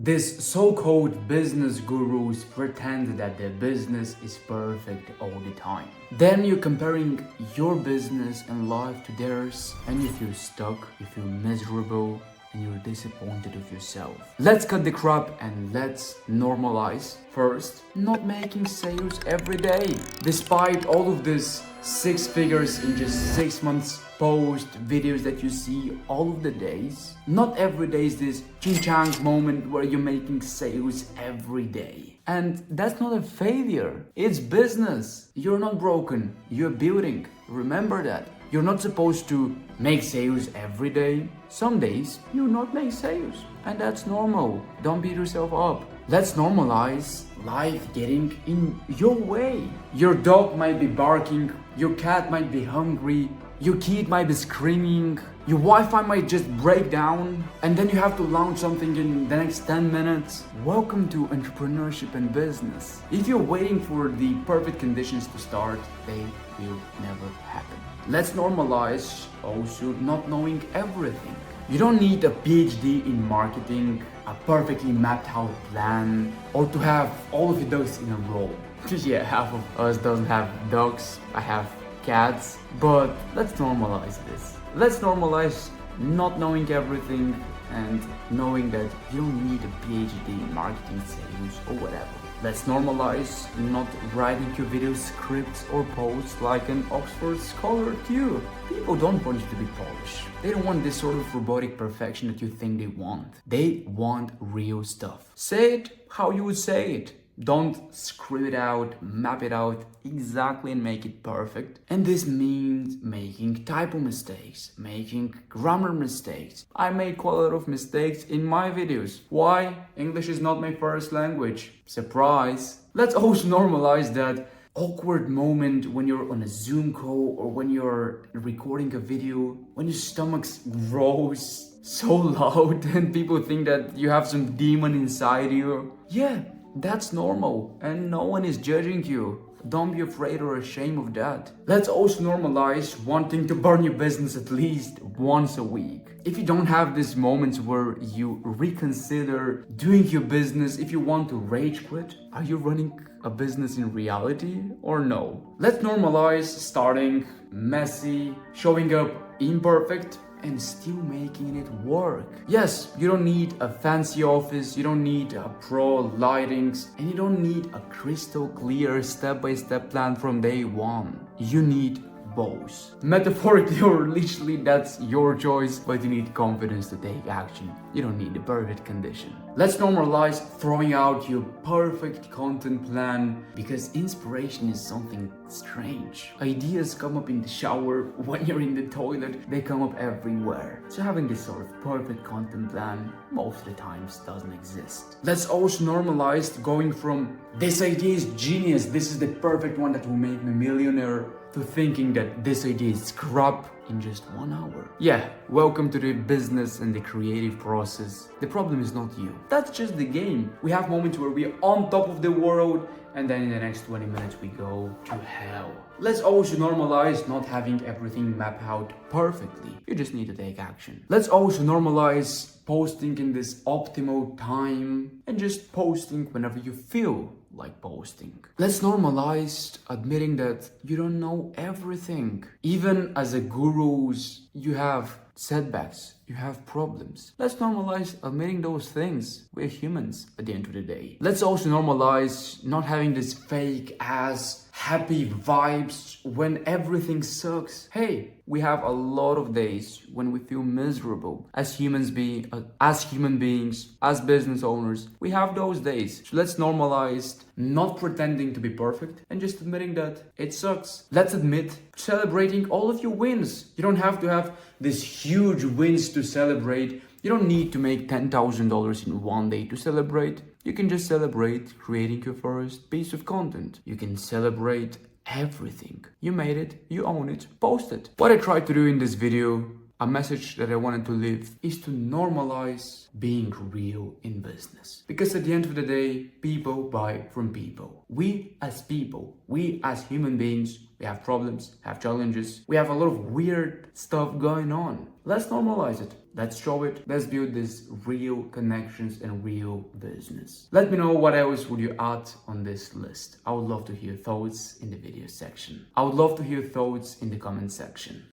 These so-called business gurus pretend that their business is perfect all the time. Then you're comparing your business and life to theirs, and you feel stuck, you feel miserable, and you're disappointed with yourself. Let's cut the crap and let's normalize. First, not making sales every day. Despite all of this 6 figures in just 6 months post videos that you see all of the days, not every day is this ching-chang moment where you're making sales every day. And that's not a failure, it's business. You're not broken, you're building. Remember that. You're not supposed to make sales every day. Some days you not make sales, and that's normal. Don't beat yourself up. Let's normalize life getting in your way. Your dog might be barking, your cat might be hungry, your kid might be screaming, your Wi-Fi might just break down, and then you have to launch something in the next 10 minutes. Welcome to entrepreneurship and business. If you're waiting for the perfect conditions to start, they will never happen. Let's normalize also not knowing everything. You don't need a PhD in marketing, a perfectly mapped out plan, or to have all of your ducks in a row. Yeah, half of us doesn't have ducks, I have cats, but let's normalize this. Let's normalize not knowing everything and knowing that you don't need a PhD in marketing, sales, or whatever. Let's normalize not writing your video scripts or posts like an Oxford scholar too. People don't want you to be polished. They don't want this sort of robotic perfection that you think they want. They want real stuff. Say it how you would say it. Don't script it out, map it out exactly and make it perfect. And this means making typo mistakes, making grammar mistakes. I made quite a lot of mistakes in my videos. Why? English is not my first language. Surprise! Let's also normalize that awkward moment when you're on a Zoom call or when you're recording a video, when your stomach grows so loud and people think that you have some demon inside you. Yeah. That's normal, and no one is judging you. Don't be afraid or ashamed of that. Let's also normalize wanting to burn your business at least once a week. If you don't have these moments where you reconsider doing your business, if you want to rage quit, are you running a business in reality or no? Let's normalize starting messy, showing up imperfect, and still making it work. Yes, you don't need a fancy office, you don't need a pro lightings, and you don't need a crystal clear step-by-step plan from day one. You need both. Metaphorically or literally, that's your choice, but you need confidence to take action. You don't need the perfect condition. Let's normalize throwing out your perfect content plan, because inspiration is something strange. Ideas come up in the shower, when you're in the toilet, they come up everywhere. So having this sort of perfect content plan most of the times doesn't exist. Let's also normalize going from this idea is genius, this is the perfect one that will make me a millionaire, to thinking that this idea is crap in just 1 hour. Yeah, welcome to the business and the creative process. The problem is not you. That's just the game. We have moments where we're on top of the world, and then in the next 20 minutes we go to hell. Let's also normalize not having everything mapped out perfectly. You just need to take action. Let's also normalize posting in this optimal time and just posting whenever you feel like posting. Let's normalize admitting that you don't know everything. Even as a gurus, you have setbacks, you have problems. Let's normalize admitting those things. We're humans at the end of the day. Let's also normalize not having this fake ass happy vibes when everything sucks. Hey, we have a lot of days when we feel miserable. As human beings, as business owners, we have those days. So let's normalize not pretending to be perfect and just admitting that it sucks. Let's admit celebrating all of your wins. You don't have to have these huge wins to celebrate. You don't need to make $10,000 in one day to celebrate. You can just celebrate creating your first piece of content. You can celebrate everything. You made it, you own it, post it. What I tried to do in this video, a message that I wanted to leave is to normalize being real in business. Because at the end of the day, people buy from people. We as human beings, we have problems, have challenges, we have a lot of weird stuff going on. Let's normalize it. Let's show it. Let's build these real connections and real business. Let me know what else would you add on this list. I would love to hear thoughts in the video section. I would love to hear thoughts in the comment section.